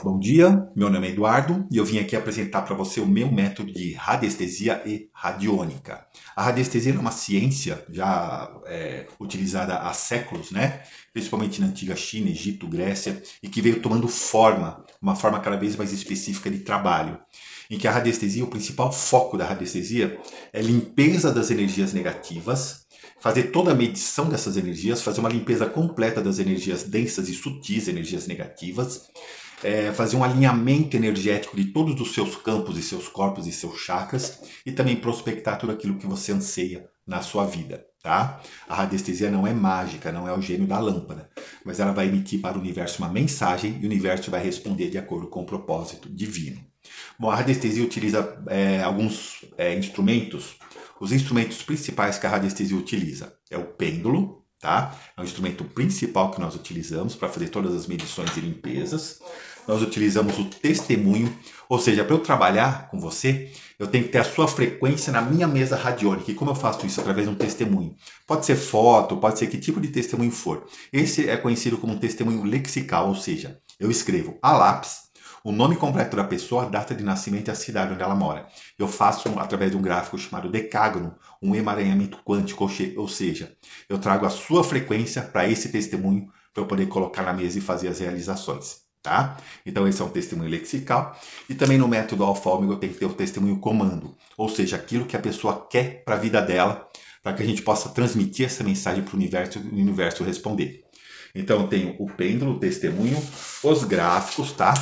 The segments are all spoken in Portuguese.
Bom dia, meu nome é Eduardo e eu vim aqui apresentar para você o meu método de radiestesia e radiônica. A radiestesia é uma ciência já utilizada há séculos, né? Principalmente na antiga China, Egito, Grécia, e que veio tomando forma, uma forma cada vez mais específica de trabalho. Em que a radiestesia, o principal foco da radiestesia é limpeza das energias negativas, fazer toda a medição dessas energias, fazer uma limpeza completa das energias densas e sutis, energias negativas, fazer um alinhamento energético de todos os seus campos e seus corpos e seus chakras e também prospectar tudo aquilo que você anseia na sua vida, tá? A radiestesia não é mágica, não é o gênio da lâmpada, mas ela vai emitir para o universo uma mensagem e o universo vai responder de acordo com o propósito divino. Bom, a radiestesia utiliza alguns instrumentos. Os instrumentos principais que a radiestesia utiliza é o pêndulo, tá? É o instrumento principal que nós utilizamos para fazer todas as medições e limpezas. Nós utilizamos o testemunho, ou seja, para eu trabalhar com você, eu tenho que ter a sua frequência na minha mesa radiônica. E como eu faço isso? Através de um testemunho. Pode ser foto, pode ser que tipo de testemunho for. Esse é conhecido como um testemunho lexical, ou seja, eu escrevo a lápis o nome completo da pessoa, a data de nascimento e a cidade onde ela mora. Eu faço, através de um gráfico chamado decágono, um emaranhamento quântico, ou seja, eu trago a sua frequência para esse testemunho para eu poder colocar na mesa e fazer as realizações. Tá? Então esse é um testemunho lexical. E também no método alfa-ômega eu tenho que ter o testemunho comando, ou seja, aquilo que a pessoa quer para a vida dela, para que a gente possa transmitir essa mensagem para o universo e o universo responder. Então eu tenho o pêndulo, o testemunho, os gráficos, tá?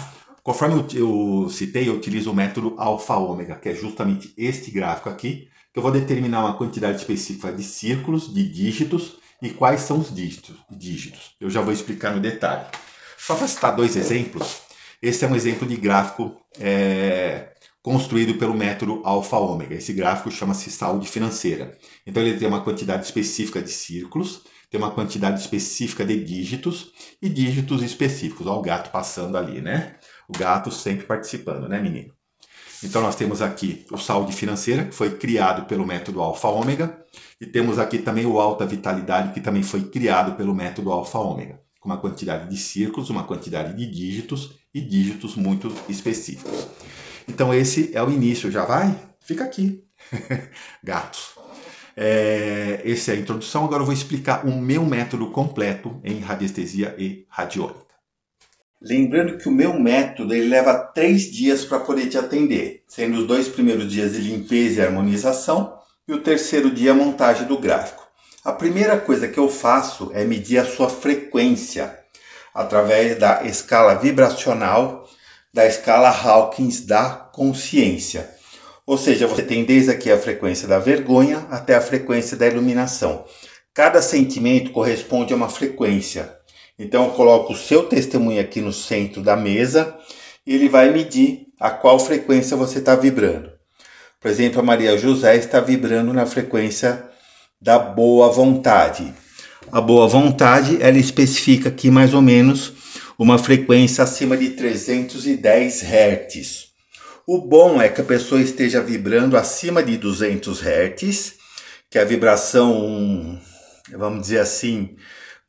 Conforme eu citei, eu utilizo o método alfa-ômega, que é justamente este gráfico aqui, que eu vou determinar uma quantidade específica de círculos, de dígitos, e quais são os dígitos. Eu já vou explicar no detalhe. Só para citar dois exemplos, esse é um exemplo de gráfico construído pelo método alfa-ômega. Esse gráfico chama-se saúde financeira. Então ele tem uma quantidade específica de círculos, tem uma quantidade específica de dígitos e dígitos específicos. Olha o gato passando ali, né? O gato sempre participando, né, menino? Então nós temos aqui o saúde financeira, que foi criado pelo método alfa-ômega, e temos aqui também o alta vitalidade, que também foi criado pelo método alfa-ômega, com uma quantidade de círculos, uma quantidade de dígitos e dígitos muito específicos. Então esse é o início, já vai? Fica aqui, gatos. Essa é a introdução, agora eu vou explicar o meu método completo em radiestesia e radiônica. Lembrando que o meu método ele leva 3 dias para poder te atender, sendo os 2 primeiros dias de limpeza e harmonização e o terceiro dia a montagem do gráfico. A primeira coisa que eu faço é medir a sua frequência através da escala vibracional, da escala Hawkins da consciência. Ou seja, você tem desde aqui a frequência da vergonha até a frequência da iluminação. Cada sentimento corresponde a uma frequência. Então eu coloco o seu testemunho aqui no centro da mesa e ele vai medir a qual frequência você está vibrando. Por exemplo, a Maria José está vibrando na frequência da boa vontade. A boa vontade, ela especifica aqui mais ou menos uma frequência acima de 310 Hz. O bom é que a pessoa esteja vibrando acima de 200 Hz, que é a vibração, vamos dizer assim,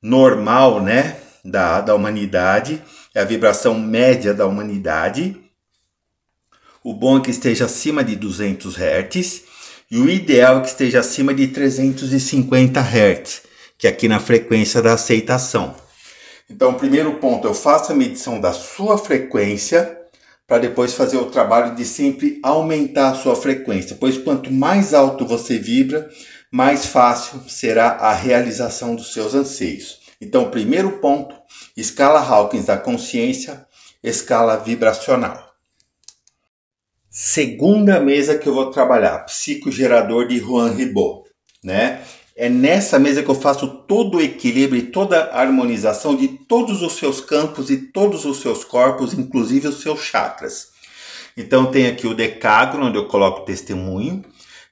normal, né, da humanidade, é a vibração média da humanidade. O bom é que esteja acima de 200 Hz e o ideal é que esteja acima de 350 Hz, que é aqui na frequência da aceitação. Então, o primeiro ponto, eu faço a medição da sua frequência para depois fazer o trabalho de sempre aumentar a sua frequência, pois quanto mais alto você vibra, mais fácil será a realização dos seus anseios. Então, primeiro ponto, escala Hawkins da consciência, escala vibracional. Segunda mesa que eu vou trabalhar, psicogerador de Juan Ribot, né? É nessa mesa que eu faço todo o equilíbrio e toda a harmonização de todos os seus campos e todos os seus corpos, inclusive os seus chakras. Então tem aqui o decágono, onde eu coloco o testemunho.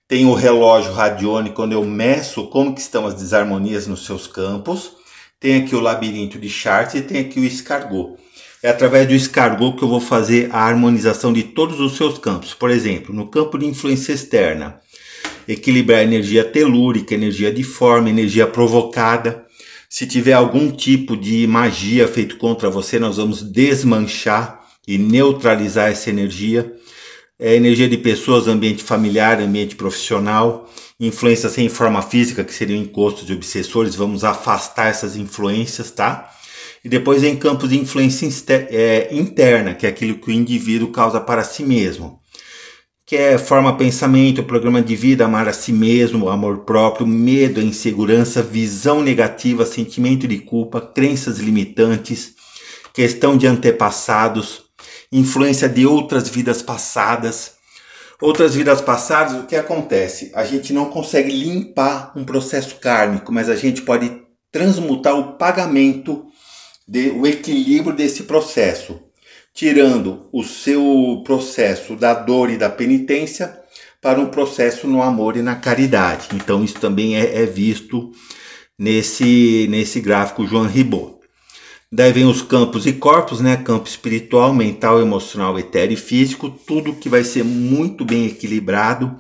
Tem o relógio radiônico, onde eu meço como que estão as desarmonias nos seus campos. Tem aqui o labirinto de Chartres e tem aqui o escargot. É através do escargot que eu vou fazer a harmonização de todos os seus campos. Por exemplo, no campo de influência externa, equilibrar a energia telúrica, energia diforme, energia provocada. Se tiver algum tipo de magia feito contra você, nós vamos desmanchar e neutralizar essa energia. Energia de pessoas, ambiente familiar, ambiente profissional, influências sem forma física, que seriam encostos de obsessores, vamos afastar essas influências, tá? E depois em campos de influência interna, que é aquilo que o indivíduo causa para si mesmo, que é forma, pensamento, programa de vida, amar a si mesmo, amor próprio, medo, insegurança, visão negativa, sentimento de culpa, crenças limitantes, questão de antepassados, influência de outras vidas passadas. Outras vidas passadas, o que acontece? A gente não consegue limpar um processo kármico, mas a gente pode transmutar o pagamento, o equilíbrio desse processo, tirando o seu processo da dor e da penitência para um processo no amor e na caridade. Então isso também é visto nesse gráfico Joan Ribot. Daí vem os campos e corpos, né? Campo espiritual, mental, emocional, etéreo e físico. Tudo que vai ser muito bem equilibrado,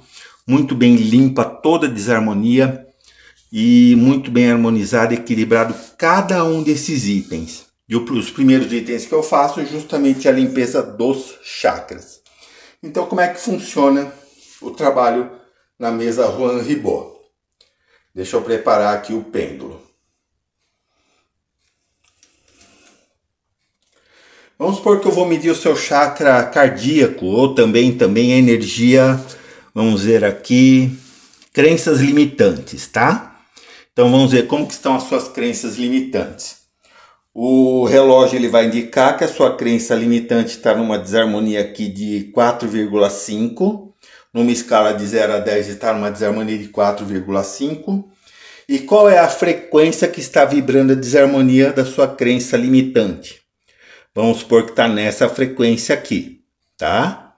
muito bem limpa toda desarmonia e muito bem harmonizado, equilibrado cada um desses itens. E os primeiros itens que eu faço é justamente a limpeza dos chakras. Então como é que funciona o trabalho na mesa Joan Ribot? Deixa eu preparar aqui o pêndulo. Vamos supor que eu vou medir o seu chakra cardíaco, ou também a energia, vamos ver aqui, crenças limitantes, tá? Então vamos ver como que estão as suas crenças limitantes. O relógio ele vai indicar que a sua crença limitante está numa desarmonia aqui de 4,5, numa escala de 0 a 10 está numa desarmonia de 4,5. E qual é a frequência que está vibrando a desarmonia da sua crença limitante? Vamos supor que está nessa frequência aqui, tá?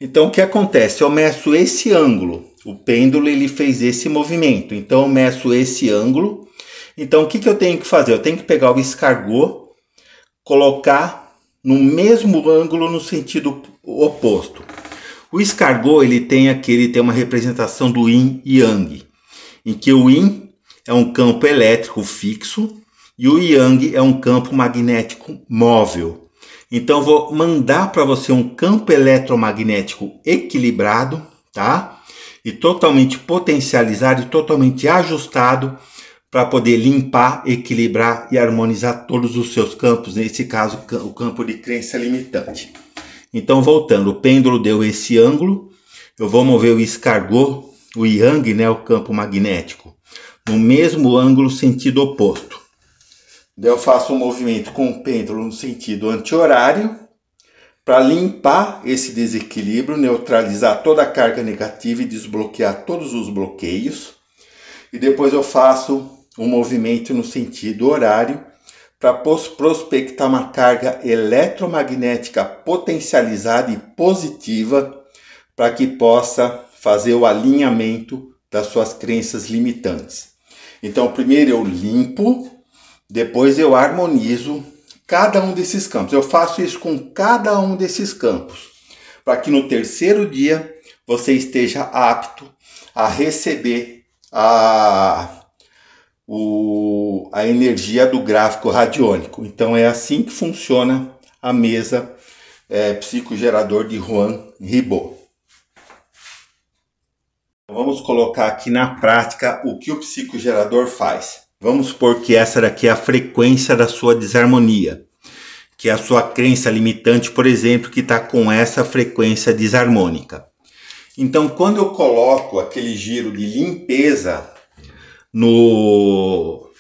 Então o que acontece? Eu meço esse ângulo. O pêndulo ele fez esse movimento. Então eu meço esse ângulo. Então o que eu tenho que fazer? Eu tenho que pegar o escargot, colocar no mesmo ângulo no sentido oposto. O escargot ele tem uma representação do yin e yang, em que o yin é um campo elétrico fixo e o yang é um campo magnético móvel. Então, eu vou mandar para você um campo eletromagnético equilibrado, tá? E totalmente potencializado e totalmente ajustado para poder limpar, equilibrar e harmonizar todos os seus campos, nesse caso, o campo de crença limitante. Então, voltando, o pêndulo deu esse ângulo, eu vou mover o escargot, o yang, né, o campo magnético, no mesmo ângulo, sentido oposto. Daí eu faço um movimento com o pêndulo no sentido anti-horário para limpar esse desequilíbrio, neutralizar toda a carga negativa e desbloquear todos os bloqueios. E depois eu faço um movimento no sentido horário para prospectar uma carga eletromagnética potencializada e positiva para que possa fazer o alinhamento das suas crenças limitantes. Então, primeiro eu limpo, depois eu harmonizo cada um desses campos. Eu faço isso com cada um desses campos, para que no terceiro dia você esteja apto a receber a energia do gráfico radiônico. Então é assim que funciona a mesa psicogerador de Joan Ribot. Vamos colocar aqui na prática o que o psicogerador faz. Vamos supor que essa daqui é a frequência da sua desarmonia, que é a sua crença limitante, por exemplo, que está com essa frequência desarmônica. Então, quando eu coloco aquele giro de limpeza no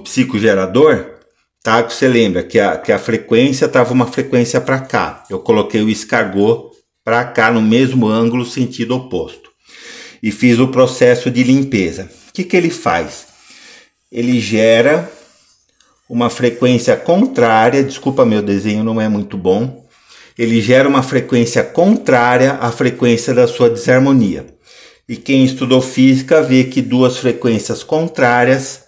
psicogerador, tá? Você lembra que a frequência estava uma frequência para cá. Eu coloquei o escargot para cá no mesmo ângulo, sentido oposto. E fiz o processo de limpeza. O que ele faz? Ele gera uma frequência contrária, desculpa, meu desenho não é muito bom, ele gera uma frequência contrária à frequência da sua desarmonia. E quem estudou física vê que duas frequências contrárias,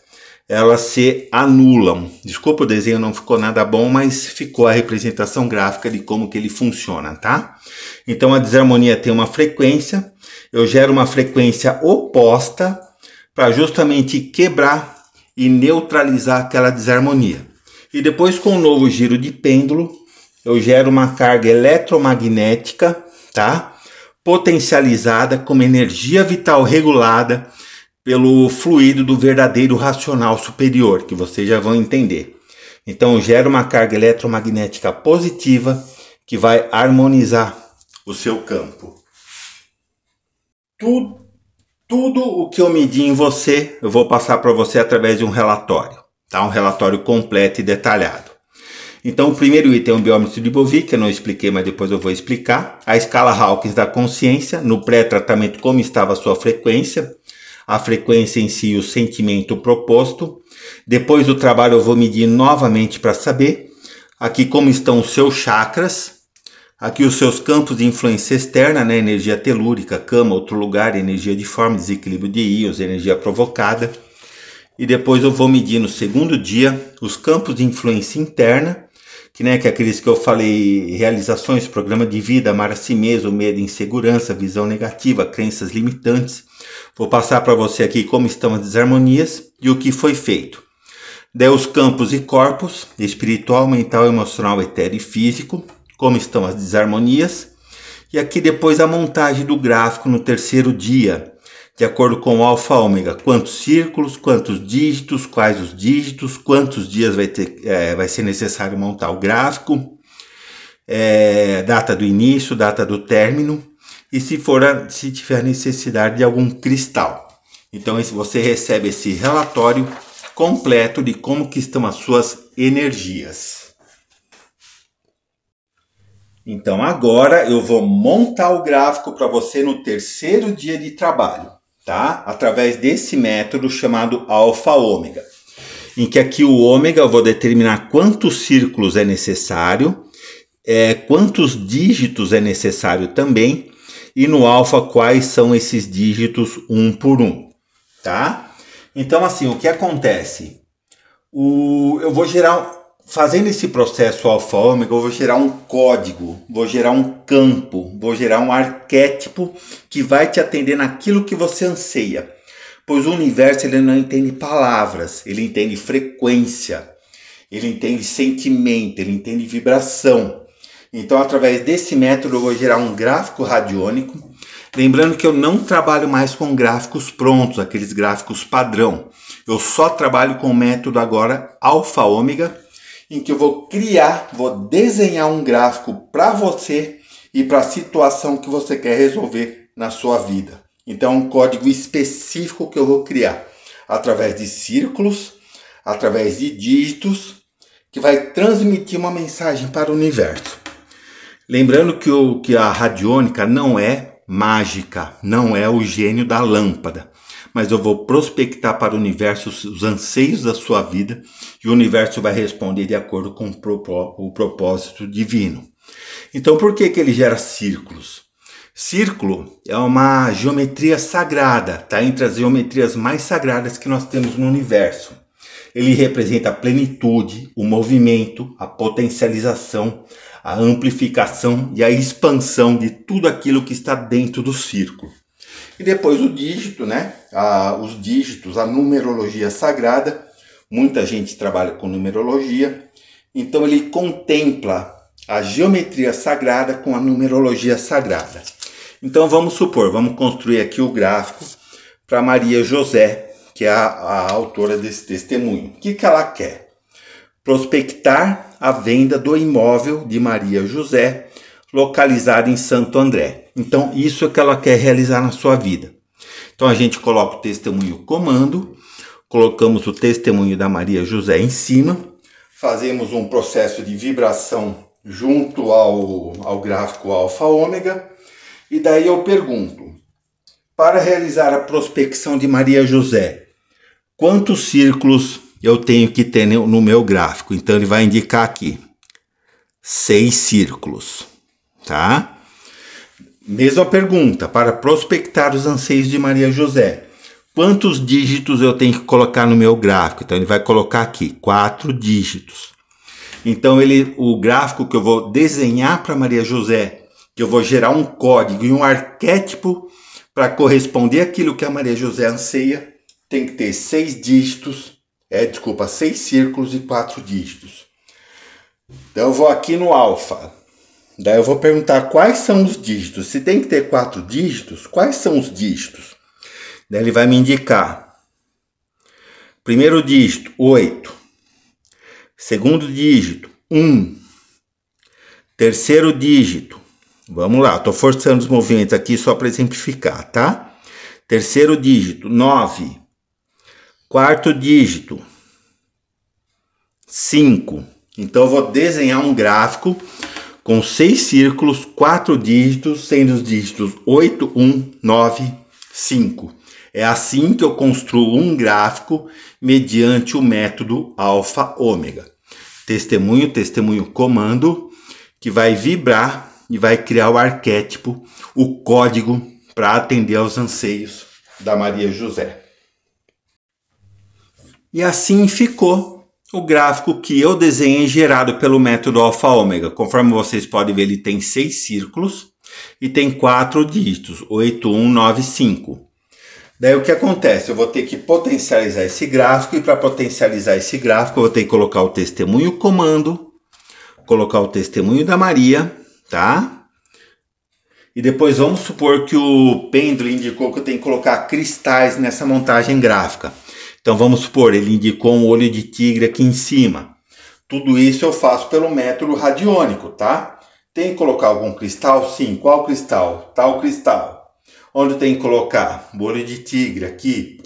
elas se anulam. Desculpa, o desenho não ficou nada bom, mas ficou a representação gráfica de como que ele funciona, tá? Então a desarmonia tem uma frequência, eu gero uma frequência oposta para justamente quebrar e neutralizar aquela desarmonia. E depois, com um novo giro de pêndulo, eu gero uma carga eletromagnética, tá? Potencializada como energia vital regulada pelo fluido do verdadeiro racional superior, que vocês já vão entender. Então, eu gero uma carga eletromagnética positiva que vai harmonizar o seu campo. Tudo o que eu medi em você, eu vou passar para você através de um relatório, tá? Um relatório completo e detalhado. Então, o primeiro item é um biômetro de Bovie, que eu não expliquei, mas depois eu vou explicar. A escala Hawkins da consciência, no pré-tratamento, como estava a sua frequência, a frequência em si, o sentimento proposto. Depois do trabalho, eu vou medir novamente para saber aqui como estão os seus chakras, aqui os seus campos de influência externa, né? Energia telúrica, cama, outro lugar, energia de forma, desequilíbrio de íons, energia provocada. E depois eu vou medir no segundo dia os campos de influência interna, que é aqueles que eu falei, realizações, programa de vida, amar a si mesmo, medo, insegurança, visão negativa, crenças limitantes. Vou passar para você aqui como estão as desarmonias e o que foi feito. Daí os campos e corpos, espiritual, mental, emocional, etéreo e físico, como estão as desarmonias. E aqui depois a montagem do gráfico no terceiro dia, de acordo com o alfa ômega, quantos círculos, quantos dígitos, quais os dígitos, quantos dias vai ser necessário montar o gráfico, data do início, data do término, e se tiver necessidade de algum cristal. Então você recebe esse relatório completo de como que estão as suas energias. Então agora eu vou montar o gráfico para você no terceiro dia de trabalho, tá? Através desse método chamado alfa ômega, em que aqui o ômega eu vou determinar quantos círculos é necessário, quantos dígitos é necessário também, e no alfa quais são esses dígitos um por um, tá? Então assim, o que acontece? Eu vou fazendo esse processo alfa ômega, eu vou gerar um código, vou gerar um campo, vou gerar um arquétipo que vai te atender naquilo que você anseia. Pois o universo ele não entende palavras, ele entende frequência, ele entende sentimento, ele entende vibração. Então, através desse método, eu vou gerar um gráfico radiônico. Lembrando que eu não trabalho mais com gráficos prontos, aqueles gráficos padrão. Eu só trabalho com o método agora alfa ômega, em que eu vou desenhar um gráfico para você e para a situação que você quer resolver na sua vida. Então, é um código específico que eu vou criar através de círculos, através de dígitos, que vai transmitir uma mensagem para o universo. Lembrando que a radiônica não é mágica, não é o gênio da lâmpada, mas eu vou prospectar para o universo os anseios da sua vida e o universo vai responder de acordo com o propósito divino. Então, por que ele gera círculos? Círculo é uma geometria sagrada, tá? Entre as geometrias mais sagradas que nós temos no universo. Ele representa a plenitude, o movimento, a potencialização, a amplificação e a expansão de tudo aquilo que está dentro do círculo. E depois o dígito, né? Os dígitos, a numerologia sagrada. Muita gente trabalha com numerologia. Então ele contempla a geometria sagrada com a numerologia sagrada. Então vamos construir aqui o gráfico para Maria José, que é a autora desse testemunho. O que ela quer? Prospectar a venda do imóvel de Maria José, localizado em Santo André. Então, isso é que ela quer realizar na sua vida. Então, a gente coloca o testemunho comando, colocamos o testemunho da Maria José em cima, fazemos um processo de vibração junto ao gráfico alfa ômega, e daí eu pergunto, para realizar a prospecção de Maria José, quantos círculos eu tenho que ter no meu gráfico? Então, ele vai indicar aqui 6 círculos, tá? Mesma pergunta, para prospectar os anseios de Maria José, quantos dígitos eu tenho que colocar no meu gráfico? Então, ele vai colocar aqui 4 dígitos. Então, o gráfico que eu vou desenhar para Maria José, que eu vou gerar um código e um arquétipo para corresponder àquilo que a Maria José anseia, tem que ter 6 círculos e 4 dígitos. Então eu vou aqui no alfa. Daí eu vou perguntar quais são os dígitos. Se tem que ter 4 dígitos, quais são os dígitos? Daí ele vai me indicar. Primeiro dígito, 8. Segundo dígito, 1. Terceiro dígito, vamos lá, estou forçando os movimentos aqui só para exemplificar, tá? Terceiro dígito, 9. Quarto dígito, 5. Então eu vou desenhar um gráfico com 6 círculos, 4 dígitos, sendo os dígitos 8, 1, 9, 5. É assim que eu construo um gráfico mediante o método alfa-ômega. Testemunho, testemunho, comando, que vai vibrar e vai criar o arquétipo, o código para atender aos anseios da Maria José. E assim ficou o gráfico que eu desenhei gerado pelo método alfa-ômega. Conforme vocês podem ver, ele tem 6 círculos e tem 4 dígitos, 8, 1, 9, 5. Daí o que acontece? Eu vou ter que potencializar esse gráfico, e para potencializar esse gráfico eu vou ter que colocar o testemunho comando, colocar o testemunho da Maria, tá? E depois vamos supor que o pêndulo indicou que eu tenho que colocar cristais nessa montagem gráfica. Então vamos supor, ele indicou um olho de tigre aqui em cima. Tudo isso eu faço pelo método radiônico, tá? Tem que colocar algum cristal? Sim. Qual cristal? Tal cristal. Onde tem que colocar? O olho de tigre aqui.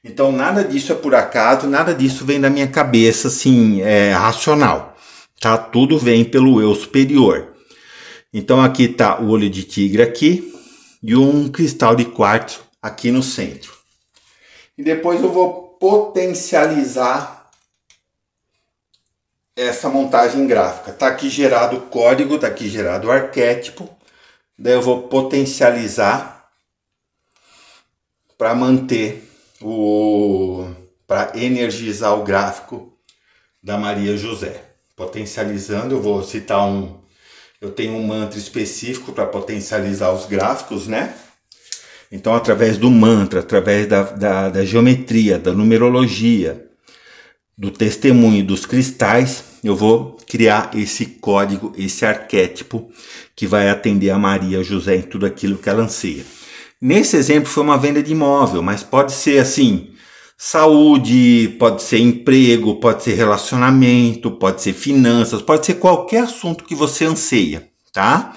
Então nada disso é por acaso, nada disso vem da minha cabeça assim, racional. Tá? Tudo vem pelo eu superior. Então aqui está o olho de tigre aqui e um cristal de quartzo aqui no centro. E depois eu vou potencializar essa montagem gráfica. Está aqui gerado o código, está aqui gerado o arquétipo. Daí eu vou potencializar para manter para energizar o gráfico da Maria José. Potencializando, eu vou citar eu tenho um mantra específico para potencializar os gráficos, né? Então, através do mantra, através da geometria, da numerologia, do testemunho e dos cristais, eu vou criar esse código, esse arquétipo que vai atender a Maria José em tudo aquilo que ela anseia. Nesse exemplo foi uma venda de imóvel, mas pode ser assim, saúde, pode ser emprego, pode ser relacionamento, pode ser finanças, pode ser qualquer assunto que você anseia, tá?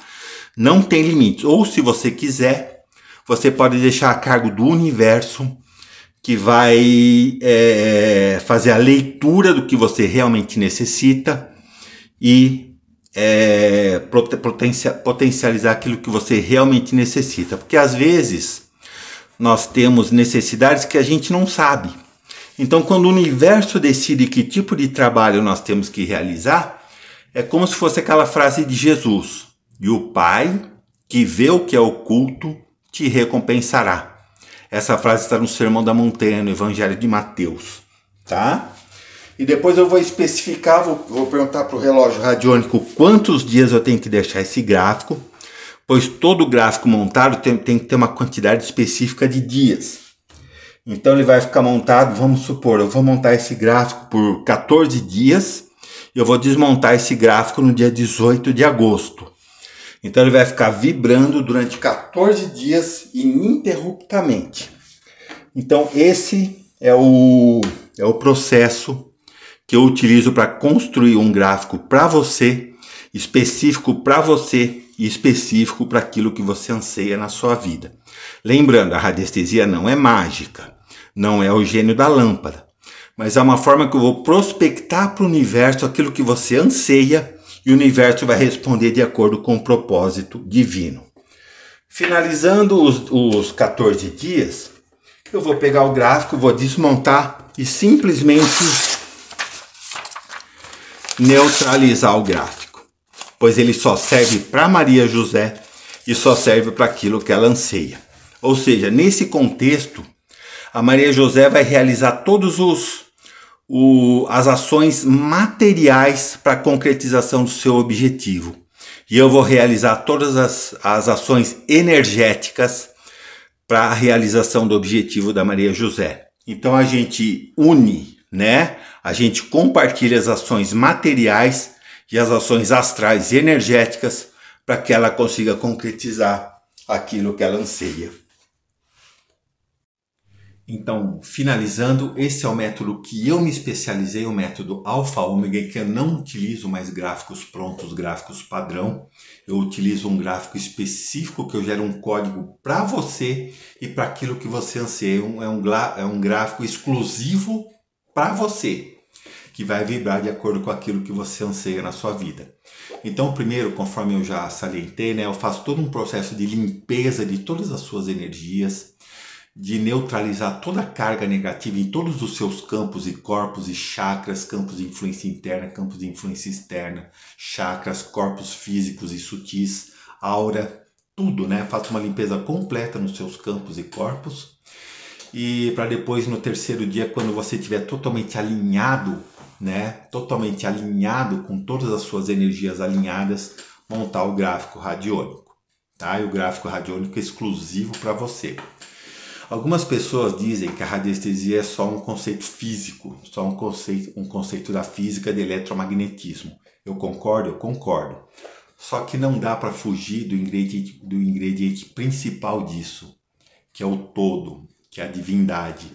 Não tem limites. Ou se você quiser, você pode deixar a cargo do universo, que vai fazer a leitura do que você realmente necessita e potencializar aquilo que você realmente necessita. Porque às vezes nós temos necessidades que a gente não sabe. Então, quando o universo decide que tipo de trabalho nós temos que realizar, é como se fosse aquela frase de Jesus: e o Pai, que vê o que é oculto, te recompensará. Essa frase está no Sermão da Montanha, no Evangelho de Mateus, tá? E depois eu vou especificar, vou perguntar para o relógio radiônico quantos dias eu tenho que deixar esse gráfico, pois todo gráfico montado tem que ter uma quantidade específica de dias. Então ele vai ficar montado, vamos supor, eu vou montar esse gráfico por 14 dias, e eu vou desmontar esse gráfico no dia 18 de agosto. Então ele vai ficar vibrando durante 14 dias ininterruptamente. Então esse é o processo que eu utilizo para construir um gráfico para você, específico para você e específico para aquilo que você anseia na sua vida. Lembrando, a radiestesia não é mágica, não é o gênio da lâmpada, mas é uma forma que eu vou prospectar para o universo aquilo que você anseia, e o universo vai responder de acordo com o propósito divino. Finalizando os 14 dias, eu vou pegar o gráfico, vou desmontar e simplesmente neutralizar o gráfico, pois ele só serve para Maria José e só serve para aquilo que ela anseia. Ou seja, nesse contexto, a Maria José vai realizar todos as ações materiais para a concretização do seu objetivo. E eu vou realizar todas as ações energéticas para a realização do objetivo da Maria José. Então a gente une, né? A gente compartilha as ações materiais e as ações astrais e energéticas para que ela consiga concretizar aquilo que ela anseia. Então, finalizando, esse é o método que eu me especializei, o método Alfa Ômega, em que eu não utilizo mais gráficos prontos, gráficos padrão. Eu utilizo um gráfico específico que eu gero um código para você e para aquilo que você anseia. É um gráfico exclusivo para você, que vai vibrar de acordo com aquilo que você anseia na sua vida. Então, primeiro, conforme eu já salientei, né, eu faço todo um processo de limpeza de todas as suas energias, de neutralizar toda a carga negativa em todos os seus campos e corpos e chakras, campos de influência interna, campos de influência externa, chakras, corpos físicos e sutis, aura, tudo, né? Faço uma limpeza completa nos seus campos e corpos. E para depois, no terceiro dia, quando você estiver totalmente alinhado, né? Totalmente alinhado, com todas as suas energias alinhadas, montar o gráfico radiônico, tá? E o gráfico radiônico é exclusivo para você. Algumas pessoas dizem que a radiestesia é só um conceito físico, só um conceito da física de eletromagnetismo. Eu concordo? Eu concordo. Só que não dá para fugir do ingrediente principal disso, que é o todo, que é a divindade.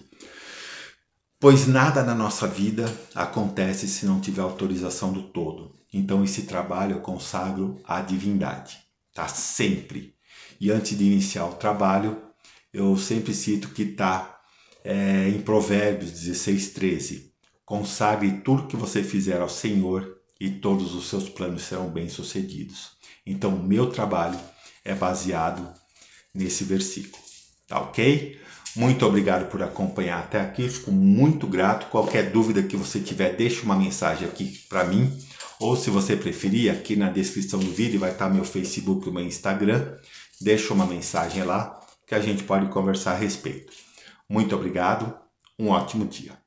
Pois nada na nossa vida acontece se não tiver autorização do todo. Então esse trabalho eu consagro à divindade, tá? Sempre. E antes de iniciar o trabalho, eu sempre cito que está em Provérbios 16:13. Consagre tudo que você fizer ao Senhor e todos os seus planos serão bem-sucedidos. Então, o meu trabalho é baseado nesse versículo. Tá ok? Muito obrigado por acompanhar até aqui. Fico muito grato. Qualquer dúvida que você tiver, deixe uma mensagem aqui para mim. Ou se você preferir, aqui na descrição do vídeo vai estar meu Facebook e meu Instagram. Deixa uma mensagem lá que a gente pode conversar a respeito. Muito obrigado, um ótimo dia.